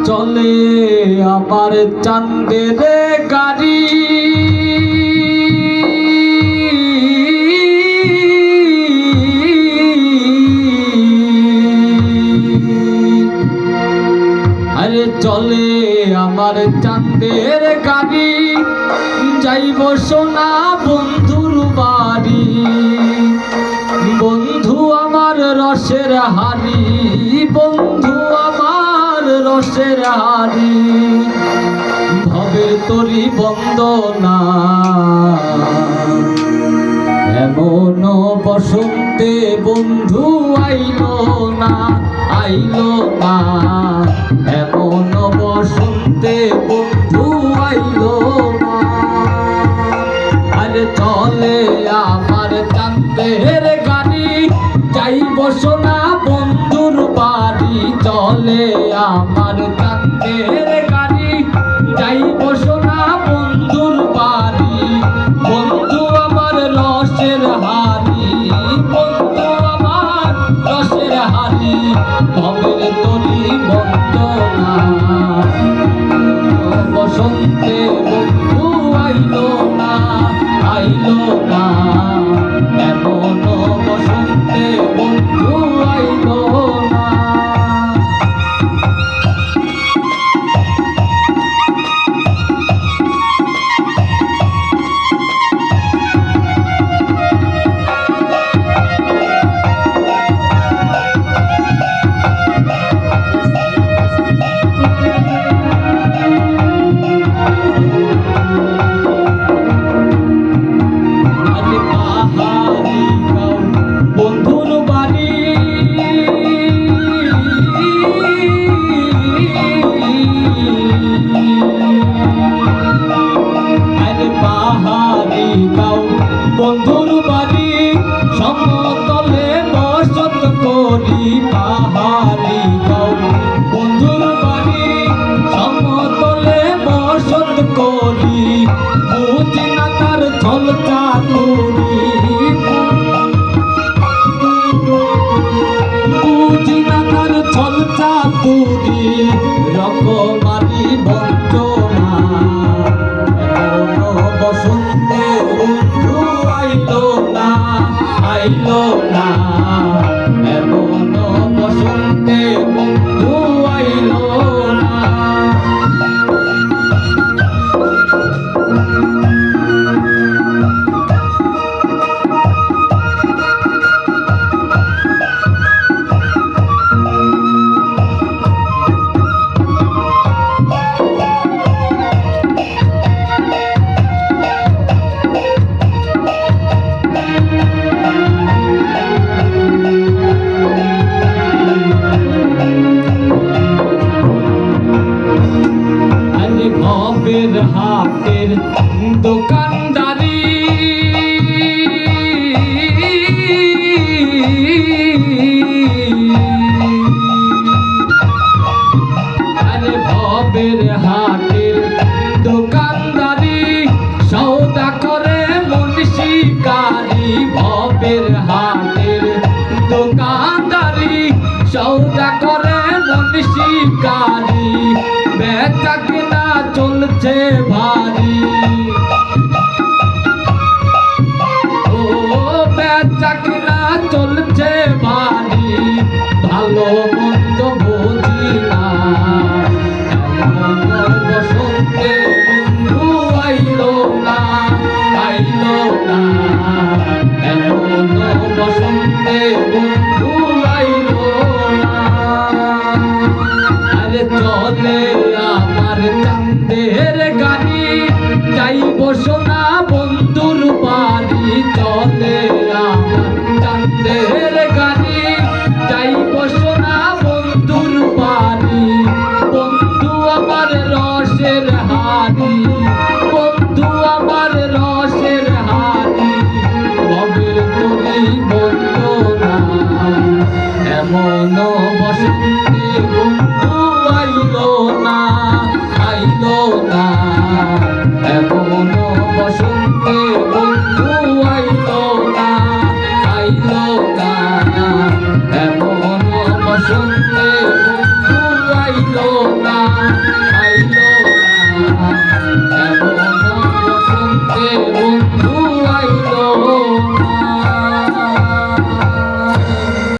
চলে আমার চাঁদের গাড়ি আরে চলে আমার চাঁদের গাড়ি যাইব সোনা বন্ধুর বাড়ি বন্ধু আমার রসের হাড়ি বন্ধু আমার রসের হাড়ি ভবের তরি বন্দনা এমন বসন্তে বন্ধু আইলো না এমন বসন্তে বন্ধু আইলো না আরে চলে আমার চাঁদের গাড়ি যাইব সোনা বন্ধুর বাড়ি চলে আমার চাঁদের গাড়ি যাইব সোনা বন্ধুর বাড়ি বন্ধু আমার রসের হাড়ি বন্ধু আমার রসের হাড়ি ভবের তরি বন্দনা বসন্তে বন্ধু আইলো না এমন বসন্তে বন্ধু আইলো না বন্ধুর বাড়ি আরে পাহাড়ি গাও বন্ধুর বাড়ি সমতলে বসত করি পাহাড়ি গাও বন্ধুর বাড়ি সমতলে বসত করি বুঝি না তার ছল চাতুরি বুঝি না তার ছল চাতুরি রকমারি বঞ্চনা এমন বসন্তে বন্ধু আইলো না এমন বসন্তে বন্ধু আইলো না ভবের হাটের দোকানদারি আরে ভবের হাটের দোকানদারি সৌদা করে মুন্সিকারি ভবের হাটের দোকানদারি সৌদা করে মুন্সিকারি বেচা কিনা চলছে ভারী